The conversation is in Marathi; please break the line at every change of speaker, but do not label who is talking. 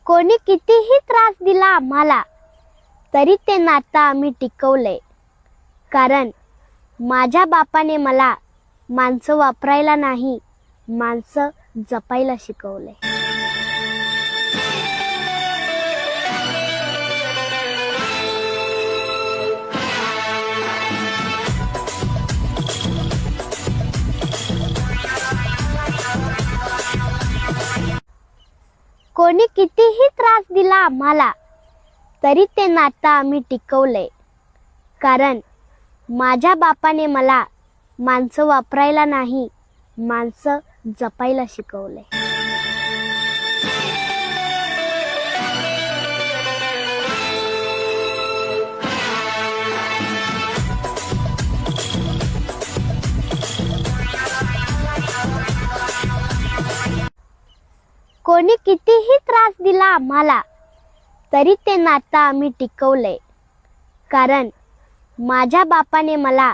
कोणी कितीही त्रास दिला आम्हाला तरी ते नातं आम्ही टिकवलंय. कारण माझ्या बापाने मला माणसं वापरायला नाही, माणसं जपायला शिकवलंय. कोणी कितीही त्रास दिला आम्हाला तरी ते नातं आम्ही टिकवलंय. कारण माझ्या बापाने मला माणसं वापरायला नाही, माणसं जपायला शिकवलंय. कोणी कितीही त्रास दिला आम्हाला तरी ते नातं आम्ही टिकवलंय. कारण माझ्या बापाने मला